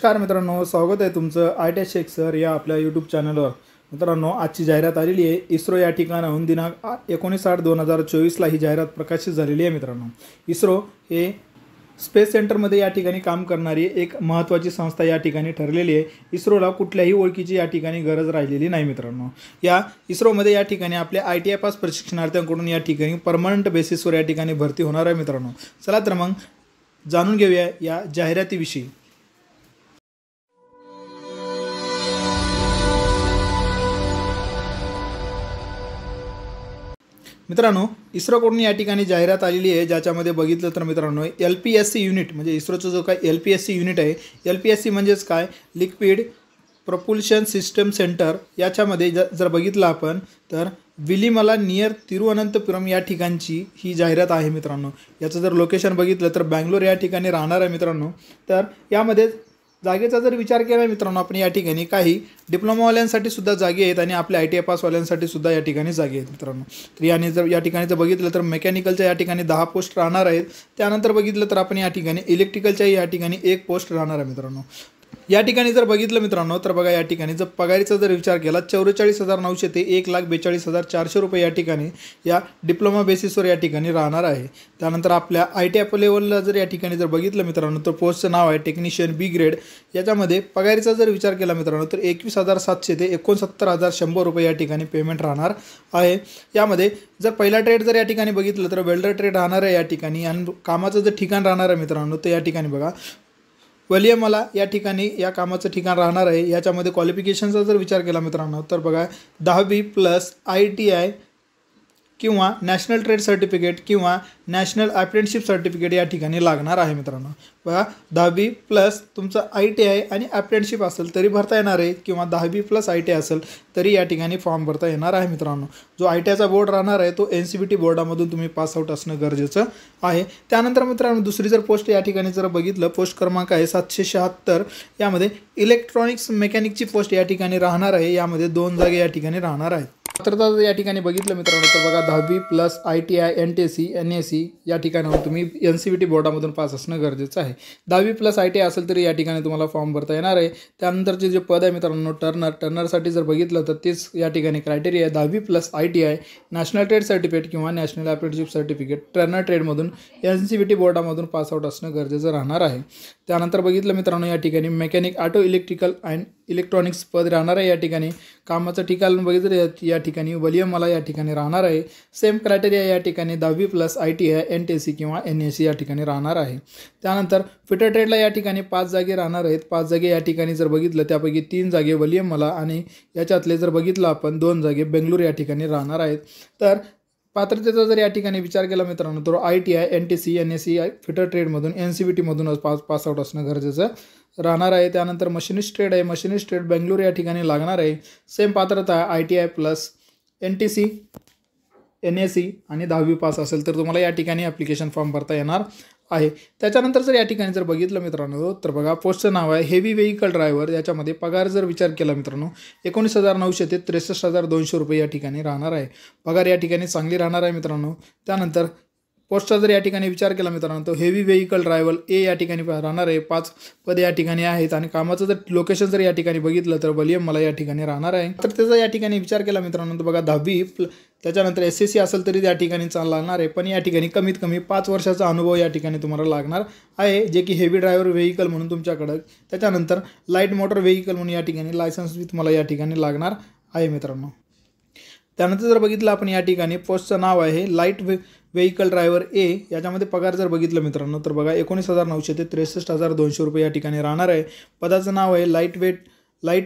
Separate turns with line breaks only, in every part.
नमस्कार मित्रांनो, स्वागत आहे तुमचं ITech शेख सर या आपल्या यूट्यूब चॅनलवर। मित्रांनो, आजची जाहिरात आलेली आहे इस्रो या ठिकाणाहून दिनांक 19/8/2024 ही जाहिरात प्रकाशित झालेली आहे। मित्रांनो, इस्रो हे स्पेस सेंटरमध्ये या ठिकाणी काम करणारी एक महत्त्वाची संस्था या ठिकाणी ठरलेली आहे। इस्रोला कुठल्याही ओळखीची या ठिकाणी गरज राहिलेली नाही। मित्रांनो, या इस्रोमध्ये या ठिकाणी आपल्या ITI पास प्रशिक्षणार्थ्यांकडून या ठिकाणी परमनंट बेसिसवर या ठिकाणी भरती होणार आहे। मित्रांनो, चला तर मग जाणून घेऊया या जाहिरातीविषयी। मित्रांनो, इस्रोकडून या ठिकाणी जाहिरात आलेली आहे, ज्याच्यामध्ये बघितलं तर मित्रांनो LPSC युनिट म्हणजे इस्रोचं जो काय LPSC युनिट आहे, LPSC म्हणजेच काय लिक्विड प्रपोल्शन सिस्टम सेंटर, याच्यामध्ये जर बघितलं आपण तर विलिमला नियर तिरुवनंतपुरम या ठिकाणची ही जाहिरात आहे। मित्रांनो, याचं जर लोकेशन बघितलं तर बँगलोर या ठिकाणी राहणार आहे। मित्रांनो, तर यामध्ये जागेचा जर विचार केला मित्रांनो आपण या ठिकाणी काही डिप्लोमावाल्यांसाठी सुद्धा जागे आहेत आणि आपल्या ITI पासवाल्यांसाठी सुद्धा या ठिकाणी जागे आहेत। मित्रांनो, तर याने जर या ठिकाणी जर बघितलं तर मेकॅनिकलच्या या ठिकाणी 10 पोस्ट राहणार आहेत। त्यानंतर बघितलं तर आपण या ठिकाणी इलेक्ट्रिकलच्या या ठिकाणी 1 पोस्ट राहणार आहे। मित्रांनो, या ठिकाणी जर बघितलं मित्रांनो तर बघा, या ठिकाणी जर पगारीचा जर विचार केला 44,900 ते 1,42,400 रुपये या ठिकाणी या डिप्लोमा बेसिसवर या ठिकाणी राहणार आहे। त्यानंतर आपल्या ITI लेवलला जर या ठिकाणी जर बघितलं मित्रांनो तर पोस्टचं नाव आहे टेक्निशियन B ग्रेड। याच्यामध्ये पगारीचा जर विचार केला मित्रांनो तर 21,700 ते 69,100 रुपये या ठिकाणी पेमेंट राहणार आहे। यामध्ये जर पहिला ट्रेड जर या ठिकाणी बघितलं तर वेल्डर ट्रेड राहणार आहे या ठिकाणी, आणि कामाचं जर ठिकाण राहणार आहे मित्रांनो तर या ठिकाणी बघा वलियमला या ठिकाणी या कामाचं ठिकाण राहणार आहे। याच्यामध्ये क्वालिफिकेशनचा जर विचार केला मित्रांनो तर बघा 10वी प्लस ITI किंवा नॅशनल ट्रेड सर्टिफिकेट किंवा नॅशनल अप्रेंटिसशिप सर्टिफिकेट या ठिकाणी लागणार आहे। मित्रांनो, बघा 10वी प्लस तुमचं ITI आणि अप्रेंटिसशिप असेल तरी भरता येणार आहे, किंवा 10वी प्लस ITI असेल तरी या ठिकाणी फॉर्म भरता येणार आहे। मित्रांनो, जो ITIचा बोर्ड राहणार आहे तो NCBT बोर्डामधून तुम्ही पासआउट असणं गरजेचं आहे। त्यानंतर मित्रांनो दुसरी जर पोस्ट या ठिकाणी जर बघितलं, पोस्ट क्रमांक आहे 776, यामध्ये इलेक्ट्रॉनिक्स मेकॅनिकची पोस्ट या ठिकाणी राहणार आहे। यामध्ये 2 जागे या ठिकाणी राहणार आहेत। पात्रता या ठिकाणी बघितलं मित्रांनो तर बघा 10वी प्लस ITI NTC NAC या ठिकाणाहून तुम्ही NCBT बोर्डामधून पास असणं गरजेचं आहे। 10वी प्लस ITI असेल तरी या ठिकाणी तुम्हाला फॉर्म भरता येणार आहे। त्यानंतरचे जे पद आहे मित्रांनो टर्नरसाठी जर बघितलं तर तेच या ठिकाणी क्रायटेरिया आहे 10वी plus ITI national trade certificate किंवा नॅशनल अप्रेंटिसशिप सर्टिफिकेट टर्नर ट्रेडमधून NCBT बोर्डामधून पासआउट असणं गरजेचं राहणार आहे। त्यानंतर बघितलं मित्रांनो या ठिकाणी mechanic auto electrical and electronics पद राहणार आहे। या ठिकाणी कामाचं ठिकाण बघितलं या ठिकाणी वलियमला या ठिकाणी राहणार आहे। सेम क्रायटेरिया या ठिकाणी 10वी प्लस ITI NTC किंवा NAC या ठिकाणी राहणार आहे। त्यानंतर फिटर ट्रेडला या ठिकाणी 5 जागे राहणार आहेत। 5 जागे या ठिकाणी जर बघितलं त्यापैकी 3 जागे वलियमला आणि याच्यातले जर बघितलं आपण 2 जागे बेंगळूर या ठिकाणी राहणार आहेत। तर पात्रतेचा जर या ठिकाणी विचार केला मित्रांनो तर ITI NTC NAC फिटर ट्रेडमधून NCBT मधूनच पासआउट असणं गरजेचं राहणार आहे। त्यानंतर मशिनिस्ट ट्रेड आहे, मशिनिस्ट ट्रेड बेंगळूर या ठिकाणी लागणार आहे। सेम पात्रता ITI प्लस NTC NAC आणि 10वी पास असेल तर तुम्हाला या ठिकाणी ॲप्लिकेशन फॉर्म भरता येणार आहे। त्याच्यानंतर जर या ठिकाणी जर बघितलं मित्रांनो तर बघा पोस्टचं नाव आहे हेवी व्हेकल ड्रायव्हर। याच्यामध्ये पगार जर विचार केला मित्रांनो 19,900 ते 63,200 रुपये या ठिकाणी राहणार आहे। पगार या ठिकाणी चांगली राहणार आहे मित्रांनो। त्यानंतर पोस्टचा जर या ठिकाणी विचार केला मित्रांनो तर हेवी व्हेकल ड्रायव्हर A या ठिकाणी राहणार आहे। 5 पदे या ठिकाणी आहेत आणि कामाचं जर लोकेशन जर या ठिकाणी बघितलं तर वलियमला या ठिकाणी राहणार आहे। तर त्याचा या ठिकाणी विचार केला मित्रांनो तर बघा 10वी त्याच्यानंतर SSC असेल तरी त्या ठिकाणी लागणार आहे, पण या ठिकाणी कमीत कमी 5 वर्षाचा अनुभव या ठिकाणी तुम्हाला लागणार आहे, जे की हेवी ड्रायव्हर व्हेकल म्हणून तुमच्याकडं। त्याच्यानंतर लाईट मोटर व्हेकल म्हणून या ठिकाणी लायसन्स बी तुम्हाला या ठिकाणी लागणार आहे मित्रांनो। त्यानंतर जर बघितलं आपण या ठिकाणी पोस्टचं नाव आहे लाईट व्हेकल ड्रायव्हर A। याच्यामध्ये पगार जर बघितलं मित्रांनो तर बघा 19,900 ते 63,200 रुपये या ठिकाणी राहणार आहे। पदाचं नाव आहे लाईट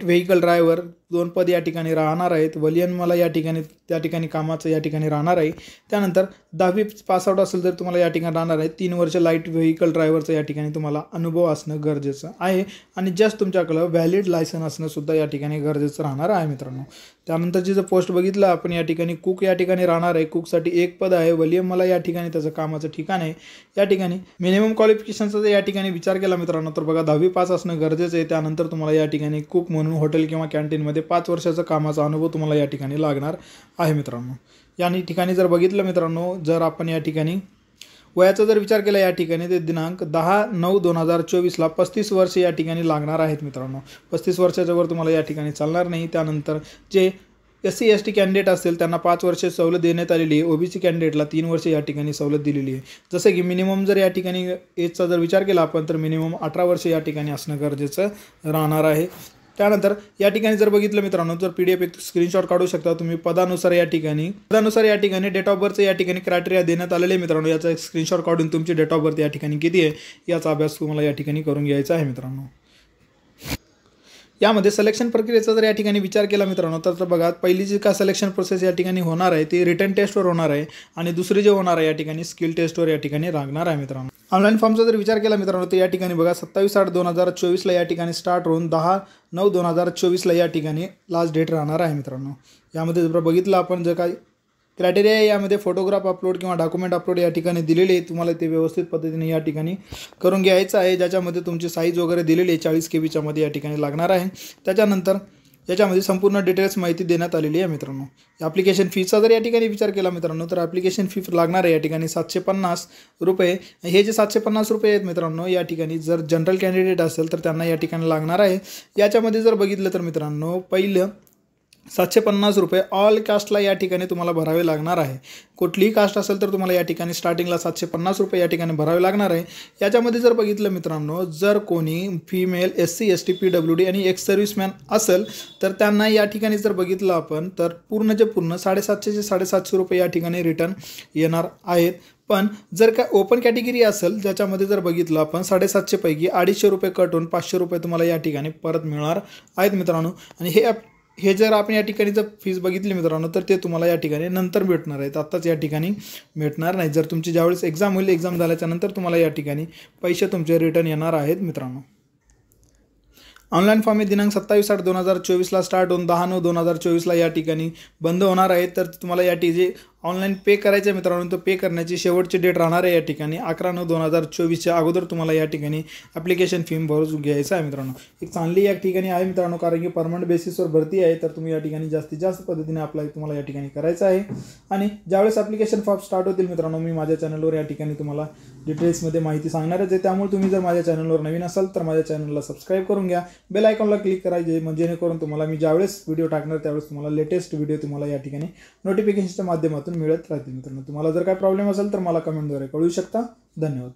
व्हेकल ड्रायव्हर। 2 पद या ठिकाणी राहणार आहेत। वलियमला या ठिकाणी त्या ठिकाणी कामाचं या ठिकाणी राहणार आहे। त्यानंतर 10वी पासआउट असेल तर तुम्हाला या ठिकाणी राहणार आहे 3 वर्ष लाईट व्हेकल ड्रायव्हरचं या ठिकाणी तुम्हाला अनुभव असणं गरजेचं आहे, आणि जस्ट तुमच्याकडं व्हॅलिड लायसन असणं सुद्धा या ठिकाणी गरजेचं राहणार आहे मित्रांनो। त्यानंतरची जर पोस्ट बघितलं आपण या ठिकाणी कुक या ठिकाणी राहणार आहे। कुकसाठी 1 पद आहे। वलियमला या ठिकाणी त्याचं कामाचं ठिकाण आहे। या ठिकाणी मिनिमम क्वालिफिकेशनचा जर या ठिकाणी विचार केला मित्रांनो तर बघा 10वी पास असणं गरजेचं आहे। त्यानंतर तुम्हाला या ठिकाणी कुक म्हणून हॉटेल किंवा कॅन्टीनमध्ये 5 वर्षाचा कामाचा अनुभव तुम्हाला या ठिकाणी लागणार आहे मित्रांनो। या ठिकाणी जर बघितलं मित्रांनो जर आपण या ठिकाणी वयाचा जर विचार केला या ठिकाणी ते दिनांक 10/9/2024ला 35 वर्ष या ठिकाणी लागणार आहेत मित्रांनो. 35 वर्षाच्या वर तुम्हाला या ठिकाणी चालणार नाही. त्यानंतर जे SC ST कॅन्डिडेट असेल त्यांना 5 वर्ष सवलत देण्यात आलेली आहे. OBC कॅन्डिडेटला 3 वर्ष या ठिकाणी सवलत दिलेली आहे. जसं की मिनिमम जर या ठिकाणी एजचा जर विचार केला आपण तर मिनिमम 18 वर्ष या ठिकाणी असणं गरजेचं राहणार आहे. त्यानंतर या ठिकाणी जर बघितलं मित्रांनो तर PDF एक स्क्रीनशॉट काढू शकता तुम्ही. पदानुसार या ठिकाणी डेट ऑफ बर्थचं या ठिकाणी क्रायटेरिया देण्यात आलेले आहे मित्रांनो. याचा एक स्क्रीनशॉट काढून तुमची डेट ऑफ बर्थ या ठिकाणी किती आहे याचा अभ्यास तुम्हाला या ठिकाणी करून घ्यायचा आहे मित्रांनो. यामध्ये सिलेक्शन प्रक्रियेचा जर या ठिकाणी विचार केला मित्रांनो तर बघा, पहिली जी का सिलेक्शन प्रोसेस या ठिकाणी होणार आहे ती रिटन टेस्टवर होणार आहे आणि दुसरी जे होणार आहे या ठिकाणी स्किल टेस्टवर या ठिकाणी लागणार आहे मित्रांनो. ऑनलाईन फॉर्मचा जर विचार केला मित्रांनो तर या ठिकाणी बघा 27/8/2024ला या ठिकाणी स्टार्ट होऊन 10/9/2024ला या ठिकाणी लास्ट डेट राहणार आहे मित्रांनो. यामध्ये जर बघितलं आपण जर काही क्रायटेरिया आहे यामध्ये फोटोग्राफ अपलोड किंवा डॉक्युमेंट अपलोड या ठिकाणी दिलेले आहे. तुम्हाला ते व्यवस्थित पद्धतीने या ठिकाणी करून घ्यायचं आहे. ज्याच्यामध्ये तुमची साईज वगैरे दिलेली आहे 40 KB मध्ये या ठिकाणी लागणार आहे. त्याच्यानंतर याच्यामध्ये संपूर्ण डिटेल्स माहिती देण्यात आलेली आहे मित्रांनो. ॲप्लिकेशन फीचा जर या ठिकाणी विचार केला मित्रांनो तर ॲप्लिकेशन फी लागणार आहे या ठिकाणी ₹750. हे जे ₹750 आहेत मित्रांनो या ठिकाणी जर जनरल कॅन्डिडेट असेल तर त्यांना या ठिकाणी लागणार आहे. याच्यामध्ये जर बघितलं तर मित्रांनो पहिलं ₹750 ऑल कास्टला या ठिकाणी तुम्हाला भरावे लागणार आहे. कुठलीही कास्ट असेल तर तुम्हाला या ठिकाणी स्टार्टिंगला ₹750 या ठिकाणी भरावे लागणार आहे. याच्यामध्ये जर बघितलं मित्रांनो जर कोणी फिमेल SC ST PWD आणि एक्स सर्व्हिसमॅन असेल तर त्यांना या ठिकाणी जर बघितलं आपण तर पूर्ण ₹750 या ठिकाणी रिटर्न येणार आहेत. पण जर का ओपन कॅटेगरी असेल ज्याच्यामध्ये जर बघितलं आपण 750 पैकी ₹250 कट होऊन ₹500 तुम्हाला या ठिकाणी परत मिळणार आहेत मित्रांनो. आणि हे जर आपण या ठिकाणी जर फीस बघितली मित्रांनो तर ते तुम्हाला या ठिकाणी नंतर भेटणार आहेत, आत्ताच या ठिकाणी भेटणार नाही. जर तुमची ज्यावेळेस एक्झाम होईल एक्झाम झाल्याच्या नंतर तुम्हाला या ठिकाणी पैसे तुमचे रिटर्न येणार आहेत मित्रांनो. ऑनलाईन फॉर्म हे दिनांक 27/8/2024ला स्टार्ट होऊन 10/9/2024ला या ठिकाणी बंद होणार आहे. तर तुम्हाला या जे ऑनलाईन पे करायचं आहे मित्रांनो तर पे करण्याची शेवटची डेट राहणार आहे या ठिकाणी 11/9/2024च्या अगोदर तुम्हाला या ठिकाणी ॲप्लिकेशन फी भरून घ्यायचं आहे मित्रांनो. एक चांगली या ठिकाणी आहे मित्रांनो कारण की परमनंट बेसिसवर भरती आहे. तर तुम्ही या ठिकाणी जास्तीत जास्त पद्धतीने अप्लाय तुम्हाला या ठिकाणी करायचं आहे. आणि ज्यावेळेस ॲप्लिकेशन फॉर्म स्टार्ट होतील मित्रांनो मी माझ्या चॅनलवर या ठिकाणी तुम्हाला डिटेल्समध्ये माहिती सांगणारच आहे. त्यामुळे तुम्ही जर माझ्या चॅनलवर नवीन असाल तर माझ्या चॅनलला सबस्क्राईब करून घ्या. बेल आयकॉनला क्लिक करायचे म्हणजे जेणेकरून तुम्हाला मी ज्यावेळेस व्हिडिओ टाकणार त्यावेळेस तुम्हाला लेटेस्ट व्हिडिओ तुम्हाला या ठिकाणी नोटिफिकेशनच्या माध्यमातून मिळत राहतील मित्रांनो. तुम्हाला जर काय प्रॉब्लेम असेल तर मला कमेंटद्वारे कळवू शकता. धन्यवाद.